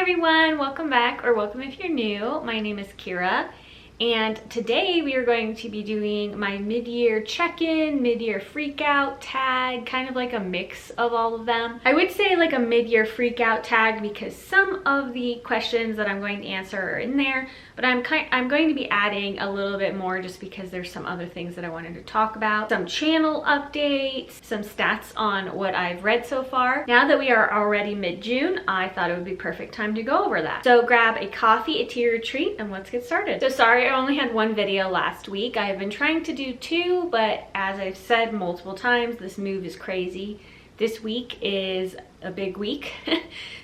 everyone, welcome back, or welcome if you're new. My name is Kira, and today we are going to be doing my mid-year check-in, mid-year freak-out tag, kind of like a mix of all of them. I would say like a mid-year freak-out tag because some of the questions that I'm going to answer are in there, but I'm going to be adding a little bit more just because there's some other things that I wanted to talk about. Some channel updates, some stats on what I've read so far. Now that we are already mid-June, I thought it would be perfect time to go over that. So grab a coffee, a tea, or a treat, and let's get started. So sorry I only had one video last week. I have been trying to do two, but as I've said multiple times, this move is crazy. This week is a big week.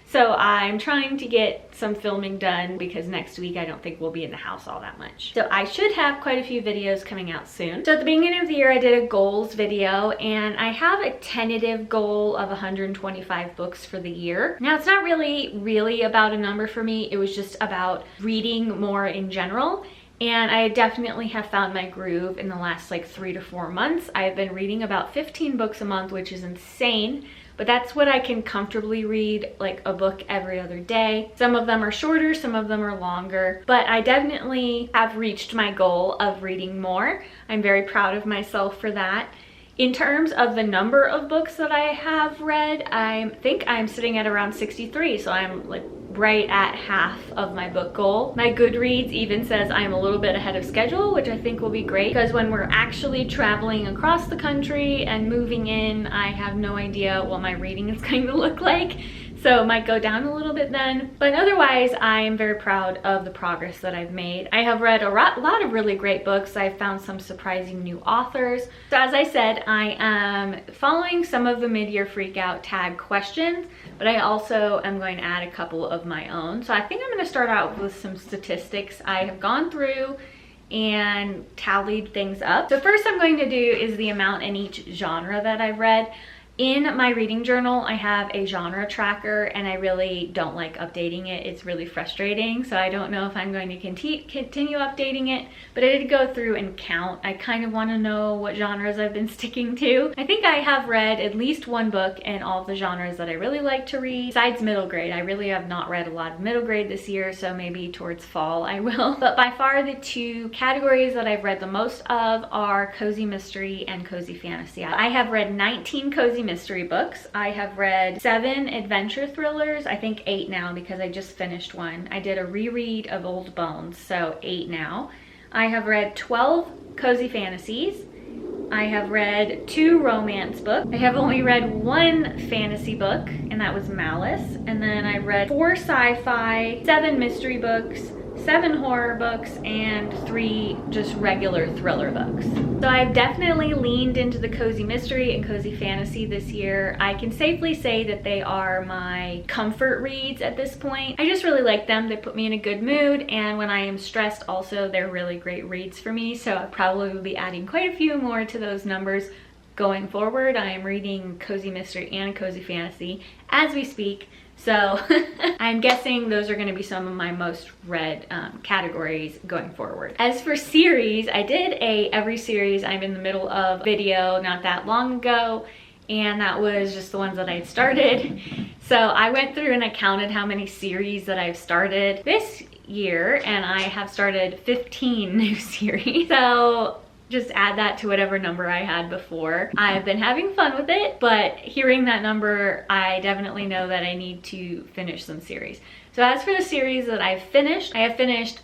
So I'm trying to get some filming done because next week I don't think we'll be in the house all that much. So I should have quite a few videos coming out soon. So at the beginning of the year I did a goals video, and I have a tentative goal of 125 books for the year. Now it's not really about a number for me. It was just about reading more in general. And I definitely have found my groove in the last like 3 to 4 months. I've been reading about 15 books a month, which is insane. But that's what I can comfortably read, like a book every other day. Some of them are shorter, some of them are longer, but I definitely have reached my goal of reading more. I'm very proud of myself for that. In terms of the number of books that I have read, I think I'm sitting at around 63, so I'm like right at half of my book goal. My Goodreads even says I'm a little bit ahead of schedule, which I think will be great because when we're actually traveling across the country and moving in, I have no idea what my reading is going to look like. So it might go down a little bit then, but otherwise I am very proud of the progress that I've made. I have read a lot of really great books. I've found some surprising new authors. So as I said, I am following some of the mid-year freak-out tag questions, but I also am going to add a couple of my own. So I think I'm going to start out with some statistics. I have gone through and tallied things up. So first I'm going to do is the amount in each genre that I've read. In my reading journal, I have a genre tracker, and I really don't like updating it. It's really frustrating, so I don't know if I'm going to continue updating it, but I did go through and count. I kind of want to know what genres I've been sticking to. I think I have read at least one book in all of the genres that I really like to read, besides middle grade. I really have not read a lot of middle grade this year, so maybe towards fall I will. But by far the two categories that I've read the most of are cozy mystery and cozy fantasy. I have read 19 cozy mystery books. I have read 7 adventure thrillers, I think 8 now because I just finished one. I did a reread of Old Bones, so 8 now. I have read 12 cozy fantasies. I have read 2 romance books. I have only read 1 fantasy book, and that was Malice. And then I read 4 sci-fi, 7 mystery books, 7 horror books, and 3 just regular thriller books. So I've definitely leaned into the cozy mystery and cozy fantasy this year. I can safely say that they are my comfort reads at this point. I just really like them. They put me in a good mood, and when I am stressed also, they're really great reads for me. So I probably will be adding quite a few more to those numbers going forward. I am reading cozy mystery and cozy fantasy as we speak. So I'm guessing those are going to be some of my most read categories going forward. As for series, I did a every series I'm in the middle of video not that long ago, and that was just the ones that I'd started. So I went through and I counted how many series that I've started this year, and I have started 15 new series. So just add that to whatever number I had before. I've been having fun with it, but hearing that number, I definitely know that I need to finish some series. So as for the series that I've finished, I have finished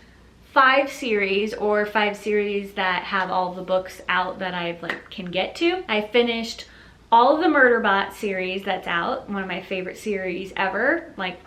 5 series, or 5 series that have all the books out that I've can get to. I finished all of the Murderbot series that's out, one of my favorite series ever, like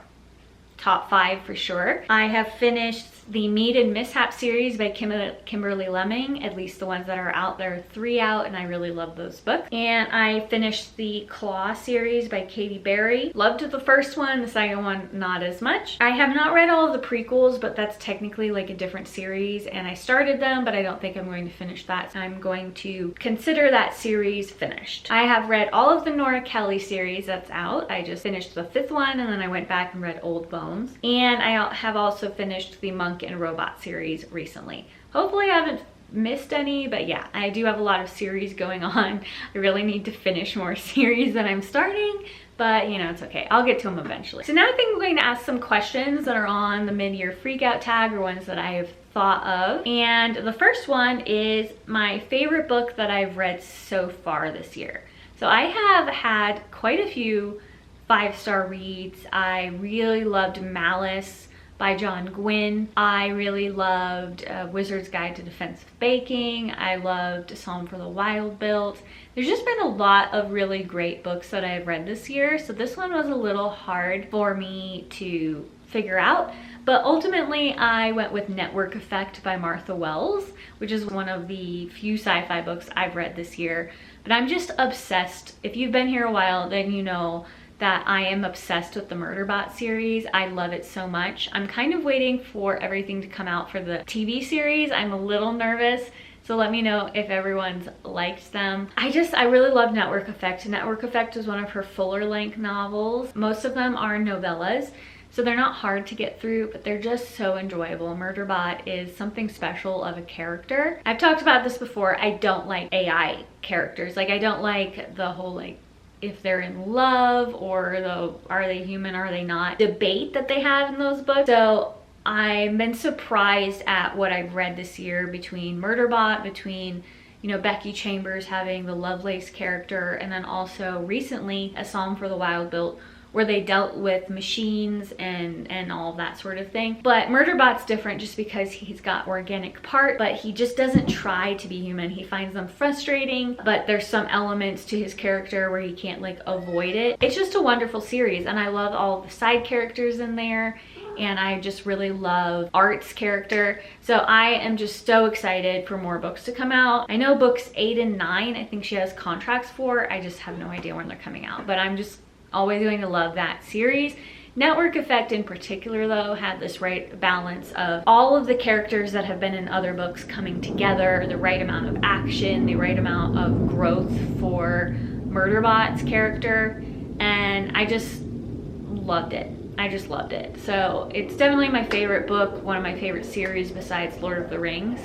top 5 for sure. I have finished the Mead and Mishap series by Kimberly Lemming, at least the ones that are out. There are 3 out, and I really love those books. And I finished the Claw series by Katie Berry. Loved the first one, the second one not as much. I have not read all of the prequels, but that's technically like a different series, and I started them, but I don't think I'm going to finish that. So I'm going to consider that series finished. I have read all of the Nora Kelly series that's out. I just finished the 5th one, and then I went back and read Old Bones. And I have also finished the Monk and Robot series recently. Hopefully I haven't missed any, but yeah, I do have a lot of series going on. I really need to finish more series that I'm starting, but you know, it's okay. I'll get to them eventually. So now I think I'm going to ask some questions that are on the mid-year freakout tag, or ones that I have thought of. And the first one is my favorite book that I've read so far this year. So I have had quite a few 5-star reads. I really loved Malice by John Gwynne. I really loved Wizard's Guide to Defensive Baking. I loved A Psalm for the Wild-Built. There's just been a lot of really great books that I've read this year, so this one was a little hard for me to figure out. But ultimately, I went with Network Effect by Martha Wells, which is one of the few sci-fi books I've read this year. But I'm just obsessed. If you've been here a while, then you know that I am obsessed with the Murderbot series. I love it so much. I'm kind of waiting for everything to come out for the TV series. I'm a little nervous, so let me know if everyone's liked them. I really love Network Effect. Network Effect is one of her fuller length novels. Most of them are novellas, so they're not hard to get through, but they're just so enjoyable. Murderbot is something special of a character. I've talked about this before. I don't like AI characters. Like, I don't like the whole like if they're in love or the are they human, are they not debate that they have in those books. So I've been surprised at what I've read this year between Murderbot, between, you know, Becky Chambers having the Lovelace character, and then also recently A Psalm for the Wild-Built, where they dealt with machines and all of that sort of thing. But Murderbot's different just because he's got organic part, but he just doesn't try to be human. He finds them frustrating, but there's some elements to his character where he can't like avoid it. It's just a wonderful series, and I love all the side characters in there, and I just really love Art's character. So I am just so excited for more books to come out. I know books 8 and 9, I think she has contracts for. I just have no idea when they're coming out, but I'm just always going to love that series. Network Effect in particular, though, had this right balance of all of the characters that have been in other books coming together, the right amount of action, the right amount of growth for Murderbot's character, and I just loved it. I just loved it. So it's definitely my favorite book, one of my favorite series besides Lord of the Rings.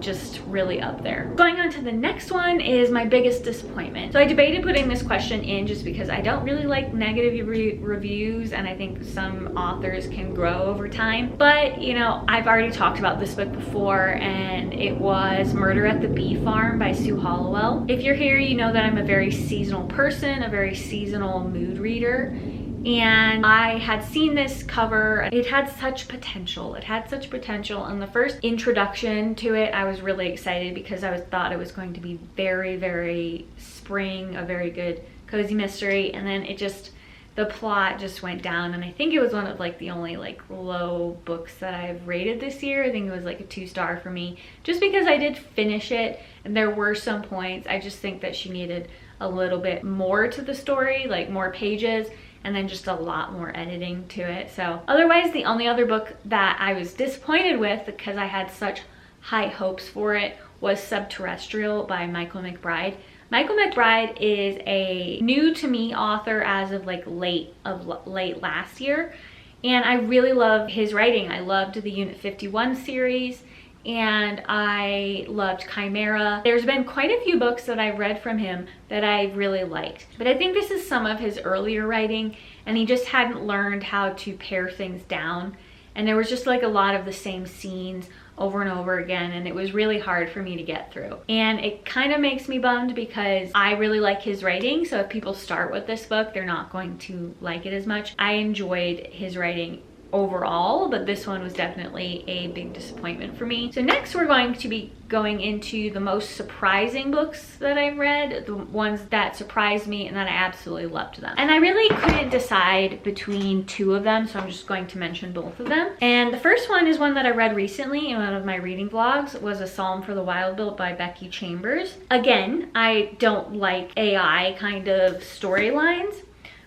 Just really up there. Going on to the next one is my biggest disappointment. So I debated putting this question in just because I don't really like negative reviews, and I think some authors can grow over time. But you know, I've already talked about this book before, and it was Murder at the Bee Farm by Sue Hollowell. If you're here, you know that I'm a very seasonal person, a very seasonal mood reader. And I had seen this cover. It had such potential. It had such potential. And the first introduction to it, I was really excited because I thought it was going to be very, very spring, a very good cozy mystery. And then it just, the plot just went down. And I think it was one of like the only like low books that I've rated this year. I think it was like a 2-star for me, just because I did finish it and there were some points. I just think that she needed a little bit more to the story, like more pages, and then just a lot more editing to it. So otherwise, the only other book that I was disappointed with, because I had such high hopes for it, was Subterrestrial by Michael McBride. Michael McBride is a new to me author as of like late last year, and I really love his writing. I loved the Unit 51 series, and I loved Chimera. There's been quite a few books that I've read from him that I really liked, but I think this is some of his earlier writing, and he just hadn't learned how to pare things down, and there was just like a lot of the same scenes over and over again, and it was really hard for me to get through. And it kind of makes me bummed because I really like his writing, so if people start with this book, they're not going to like it as much. I enjoyed his writing overall, but this one was definitely a big disappointment for me. So next we're going to be going into the most surprising books that I've read, the ones that surprised me and that I absolutely loved them. And I really couldn't decide between two of them, so I'm just going to mention both of them. And the first one is one that I read recently in one of my reading vlogs, was A Psalm for the Wild-Built by Becky Chambers. Again, I don't like AI kind of storylines,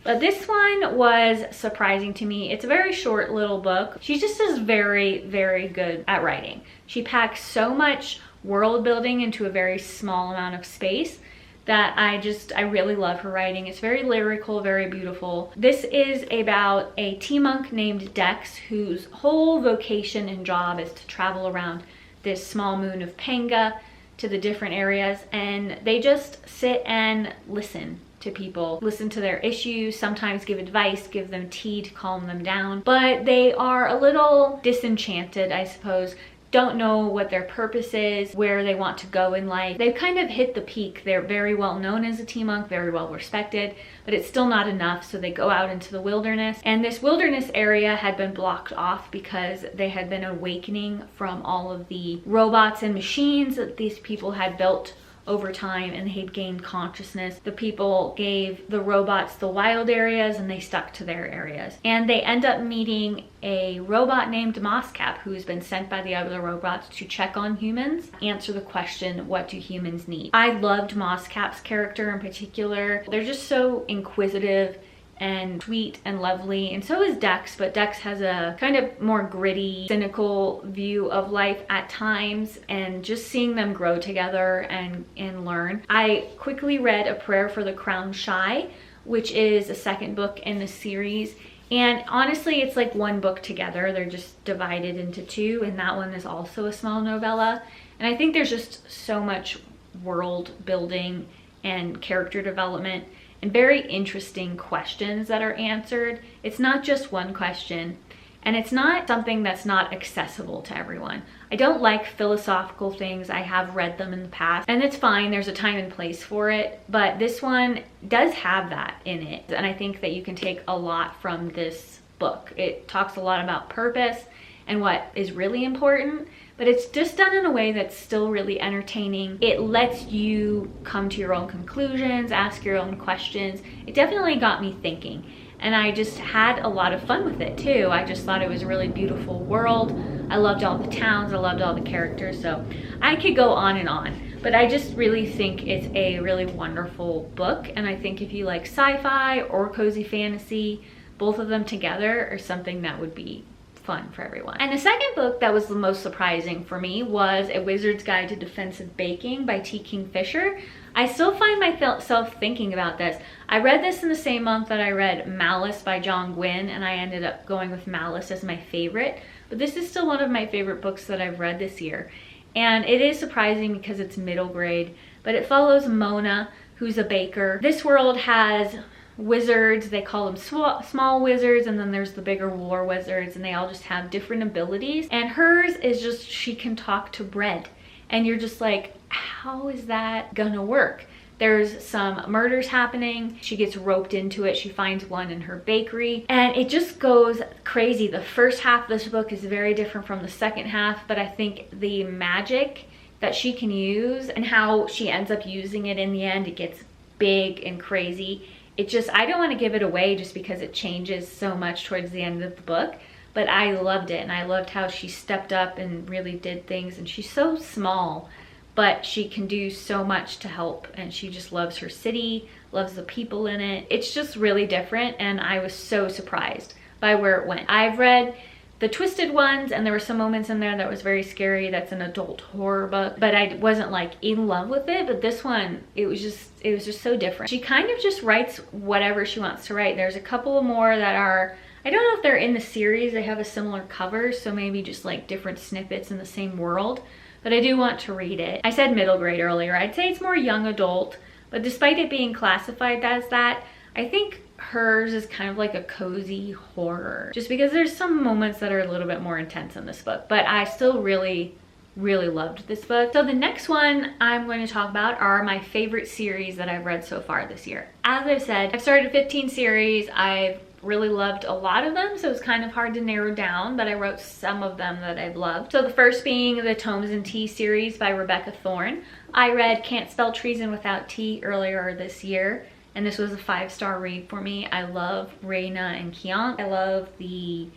but this one was surprising to me. It's a very short little book. She just is very, very good at writing. She packs so much world building into a very small amount of space that I really love her writing. It's very lyrical, very beautiful. This is about a tea monk named Dex, whose whole vocation and job is to travel around this small moon of Panga to the different areas, and they just sit and listen to people, listen to their issues, sometimes give advice, give them tea to calm them down. But they are a little disenchanted, I suppose, don't know what their purpose is, where they want to go in life. They've kind of hit the peak. They're very well known as a tea monk, very well respected, but it's still not enough, so they go out into the wilderness. And this wilderness area had been blocked off because they had been awakening from all of the robots and machines that these people had built over time, and they'd gained consciousness. The people gave the robots the wild areas and they stuck to their areas. And they end up meeting a robot named Moscap, who's been sent by the other robots to check on humans, answer the question, what do humans need? I loved Moscap's character in particular. They're just so inquisitive and sweet and lovely, and so is Dex, but Dex has a kind of more gritty, cynical view of life at times, and just seeing them grow together and learn. I quickly read A Prayer for the Crown Shy, which is a second book in the series, and honestly it's like one book together. They're just divided into two, and that one is also a small novella. And I think there's just so much world building and character development and very interesting questions that are answered. It's not just one question, and it's not something that's not accessible to everyone. I don't like philosophical things. I have read them in the past, and it's fine. There's a time and place for it, but this one does have that in it, and I think that you can take a lot from this book. It talks a lot about purpose and what is really important, but it's just done in a way that's still really entertaining. It lets you come to your own conclusions, ask your own questions. It definitely got me thinking, and I just had a lot of fun with it too. I just thought it was a really beautiful world. I loved all the towns, I loved all the characters, so I could go on and on. But I just really think it's a really wonderful book, and I think if you like sci-fi or cozy fantasy, both of them together are something that would be fun for everyone. And the second book that was the most surprising for me was A Wizard's Guide to Defensive Baking by T. Kingfisher. I still find myself thinking about this. I read this in the same month that I read Malice by John Gwynne, and I ended up going with Malice as my favorite, but this is still one of my favorite books that I've read this year. And it is surprising because it's middle grade, but it follows Mona, who's a baker. This world has wizards. They call them small wizards, and then there's the bigger war wizards, and they all just have different abilities. And hers is just, she can talk to bread, and you're just like, how is that gonna work? There's some murders happening. She gets roped into it. She finds one in her bakery, and it just goes crazy. The first half of this book is very different from the second half, but I think the magic that she can use and how she ends up using it in the end, it gets big and crazy. It just, I don't want to give it away just because it changes so much towards the end of the book, but I loved it, and I loved how she stepped up and really did things. And she's so small, but she can do so much to help, and she just loves her city, loves the people in it. It's just really different, and I was so surprised by where it went. I've read the Twisted ones, and there were some moments in there that was very scary. That's an adult horror book, but I wasn't like in love with it. But this one, it was just so different. She kind of just writes whatever she wants to write. There's a couple more that are, I don't know if they're in the series. They have a similar cover, so maybe just like different snippets in the same world, but I do want to read it. I said middle grade earlier. I'd say it's more young adult, but despite it being classified as that, I think hers is kind of like a cozy horror, just because there's some moments that are a little bit more intense in this book, but I still really loved this book. So the next one I'm going to talk about are my favorite series that I've read so far this year. As I've said, I've started 15 series. I've really loved a lot of them, so it's kind of hard to narrow down, but I wrote some of them that I've loved. So the first being the Tomes and Tea series by Rebecca Thorne. I read Can't Spell Treason Without Tea earlier this year, and this was a 5-star read for me. I love Reyna and Kian. I love the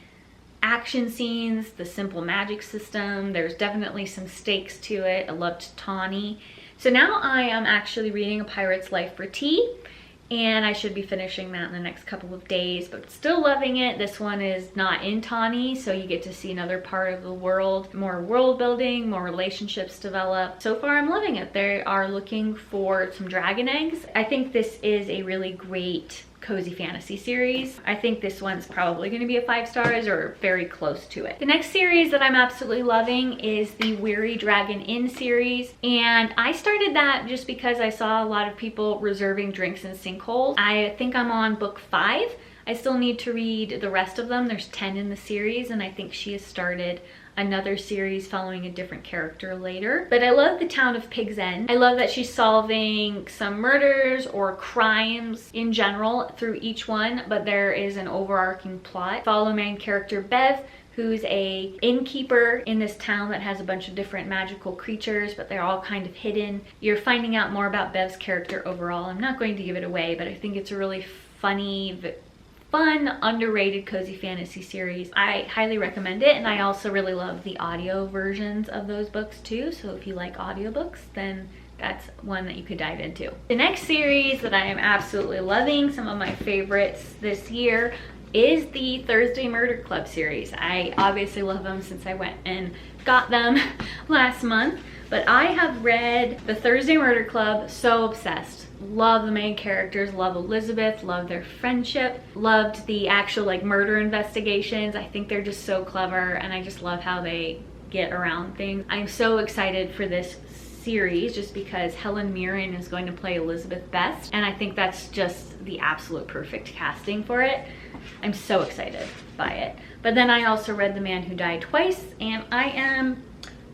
action scenes, the simple magic system. There's definitely some stakes to it. I loved Tawny. So now I am actually reading A Pirate's Life for Tea, and I should be finishing that in the next couple of days, but still loving it. This one is not in Tawny, so you get to see another part of the world, more world building, more relationships develop. So far I'm loving it. They are looking for some dragon eggs. I think this is a really great cozy fantasy series. I think this one's probably going to be a 5 stars or very close to it. The next series that I'm absolutely loving is the Weary Dragon Inn series, and I started that just because I saw a lot of people reserving drinks in sinkholes. I think I'm on book 5. I still need to read the rest of them. There's 10 in the series, and I think she has started another series following a different character later. But I love the town of Pig's End. I love that she's solving some murders or crimes in general through each one, but there is an overarching plot. Follow main character Bev, who's a innkeeper in this town that has a bunch of different magical creatures, but they're all kind of hidden. You're finding out more about Bev's character overall. I'm not going to give it away, but I think it's a really funny, fun, underrated cozy fantasy series. I highly recommend it, and I also really love the audio versions of those books too, so if you like audiobooks, then that's one that you could dive into. The next series that I am absolutely loving, some of my favorites this year, is the Thursday Murder Club series. I obviously love them since I went and got them last month, but I have read the Thursday Murder Club, so obsessed. Love the main characters, love Elizabeth, love their friendship, loved the actual like murder investigations. I think they're just so clever, and I just love how they get around things. I'm so excited for this series just because Helen Mirren is going to play Elizabeth Best, and I think that's just the absolute perfect casting for it. I'm so excited by it. But then I also read The Man Who Died Twice, and I am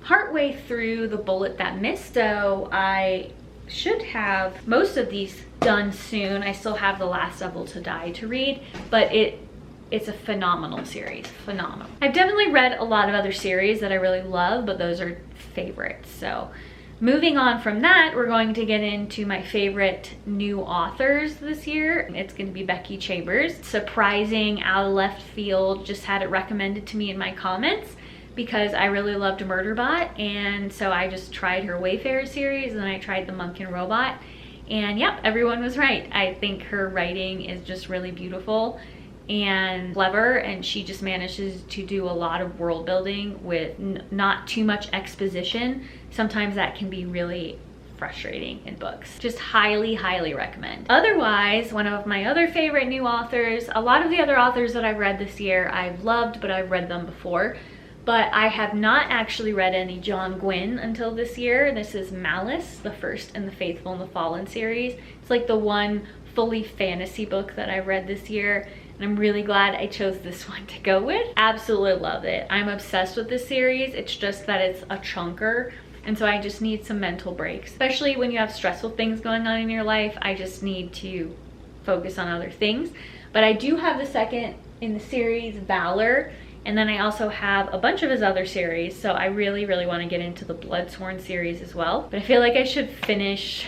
partway through The Bullet That Missed, so I should have most of these done soon. I still have The Last Devil to Die to read, but it's a phenomenal series, phenomenal. I've definitely read a lot of other series that I really love, but those are favorites. So moving on from that, we're going to get into my favorite new authors this year. It's going to be Becky Chambers. Surprising, out of left field, just had it recommended to me in my comments because I really loved Murderbot, and so I just tried her Wayfarer series, and then I tried The Monk and Robot, and yep, everyone was right. I think her writing is just really beautiful and clever, and she just manages to do a lot of world building with not too much exposition. Sometimes that can be really frustrating in books. Just highly, highly recommend. Otherwise, one of my other favorite new authors, a lot of the other authors that I've read this year I've loved, but I've read them before. But I have not actually read any John Gwynne until this year. This is Malice, the first in the Faithful and the Fallen series. It's like the one fully fantasy book that I read this year, and I'm really glad I chose this one to go with. Absolutely love it. I'm obsessed with this series. It's just that it's a chunker, and so I just need some mental breaks. Especially when you have stressful things going on in your life, I just need to focus on other things. But I do have the second in the series, Valor, and then I also have a bunch of his other series, so I really, really want to get into the Bloodsworn series as well. But I feel like I should finish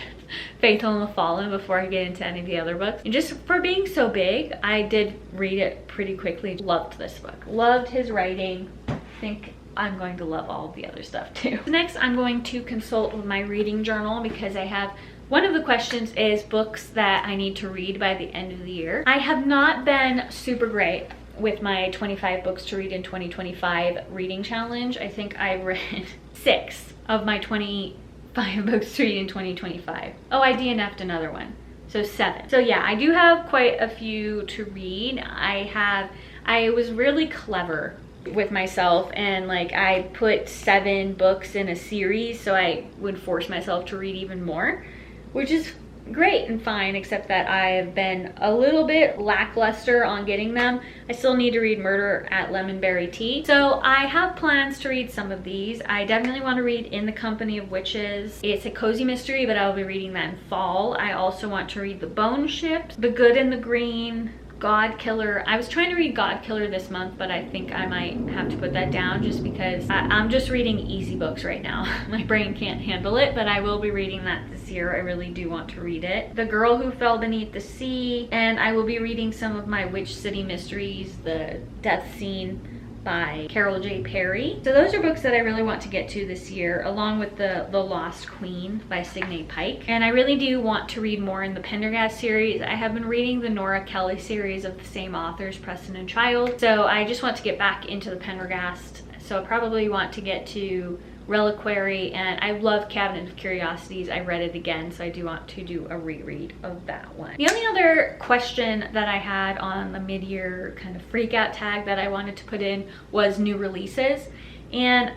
Faithful and the Fallen before I get into any of the other books. And just for being so big, I did read it pretty quickly. Loved this book. Loved his writing. I think I'm going to love all of the other stuff too. Next, I'm going to consult with my reading journal because I have one of the questions is books that I need to read by the end of the year. I have not been super great with my 25 books to read in 2025 reading challenge. I think I've read 6 of my 25 books to read in 2025. Oh, I DNF'd another one, so 7. So yeah, I do have quite a few to read. I was really clever with myself, and like I put 7 books in a series so I would force myself to read even more, which is great and fine, except that I've been a little bit lackluster on getting them. I still need to read Murder at Lemonberry Tea. So I have plans to read some of these. I definitely want to read In the Company of Witches. It's a cozy mystery, but I'll be reading that in fall. I also want to read The Bone Ship, The Good and the Green, God Killer. I was trying to read God Killer this month, but I think I might have to put that down just because I'm just reading easy books right now. My brain can't handle it, but I will be reading that this year. I really do want to read it. The Girl Who Fell Beneath the Sea, and I will be reading some of my Witch City mysteries, The Death Scene by Carol J. Perry. So those are books that I really want to get to this year, along with the Lost Queen by Signe Pike. And I really do want to read more in the Pendergast series. I have been reading the Nora Kelly series of the same authors, Preston and Child. So I just want to get back into the Pendergast. So I probably want to get to Reliquary, and I love Cabinet of Curiosities. I read it again, so I do want to do a reread of that one. The only other question that I had on the mid-year kind of freak out tag that I wanted to put in was new releases. And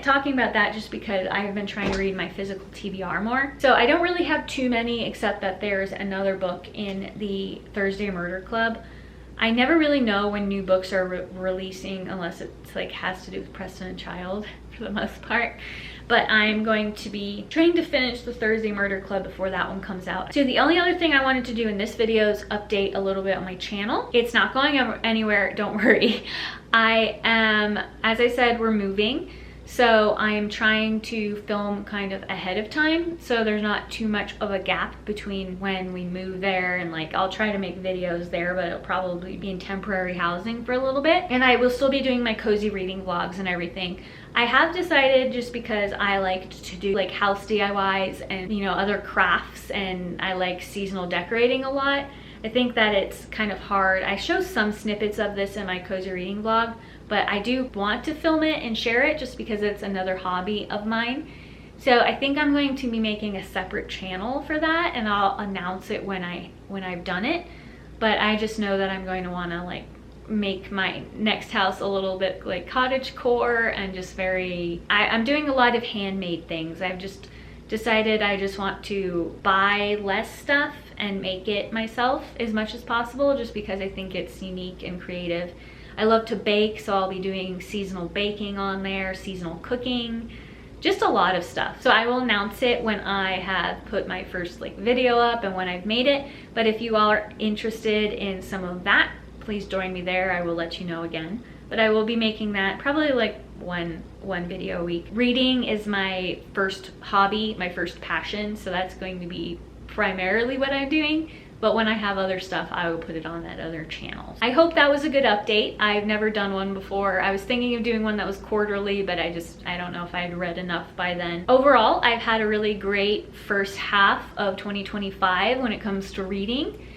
talking about that just because I've been trying to read my physical TBR more. So I don't really have too many, except that there's another book in the Thursday Murder Club. I never really know when new books are releasing unless it's like has to do with Preston and Child for the most part. But I'm going to be trying to finish the Thursday Murder Club before that one comes out. So the only other thing I wanted to do in this video is update a little bit on my channel. It's not going anywhere, don't worry. As I said, we're moving. So I'm trying to film kind of ahead of time, so there's not too much of a gap between when we move there, and like I'll try to make videos there, but it'll probably be in temporary housing for a little bit. And I will still be doing my cozy reading vlogs and everything. I have decided, just because I like to do like house DIYs and, you know, other crafts, and I like seasonal decorating a lot, I think that it's kind of hard. I show some snippets of this in my cozy reading vlog, but I do want to film it and share it just because it's another hobby of mine. So I think I'm going to be making a separate channel for that, and I'll announce it when I've done it. But I just know that I'm going to want to like make my next house a little bit like cottagecore and just I'm doing a lot of handmade things. I've just decided I just want to buy less stuff and make it myself as much as possible, just because I think it's unique and creative. I love to bake, so I'll be doing seasonal baking on there, seasonal cooking, just a lot of stuff. So I will announce it when I have put my first like video up and when I've made it. But if you all are interested in some of that, please join me there. I will let you know again. But I will be making that probably like one video a week. Reading is my first hobby, my first passion, so that's going to be primarily what I'm doing. But when I have other stuff, I will put it on that other channel. I hope that was a good update. I've never done one before. I was thinking of doing one that was quarterly, but I don't know if I'd read enough by then. Overall, I've had a really great first half of 2025 when it comes to reading.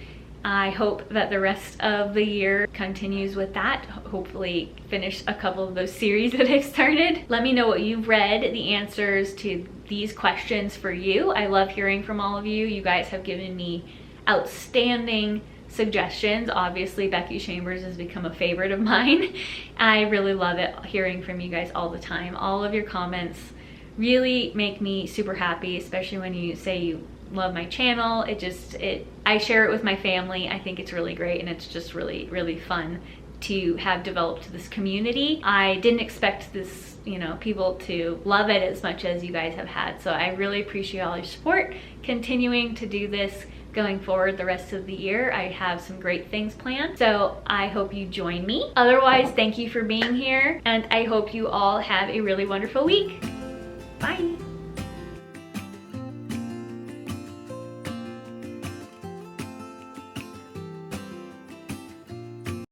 I hope that the rest of the year continues with that. Hopefully finish a couple of those series that I've started. Let me know what you've read, the answers to these questions for you. I love hearing from all of you. You guys have given me outstanding suggestions. Obviously, Becky Chambers has become a favorite of mine. I really love it hearing from you guys all the time. All of your comments really make me super happy, especially when you say you love my channel. I share it with my family. I think it's really great, and it's just really, really fun to have developed this community. I didn't expect this, you know, people to love it as much as you guys have had. So I really appreciate all your support, continuing to do this going forward the rest of the year. I have some great things planned, so I hope you join me. Otherwise, thank you for being here, and I hope you all have a really wonderful week. Bye.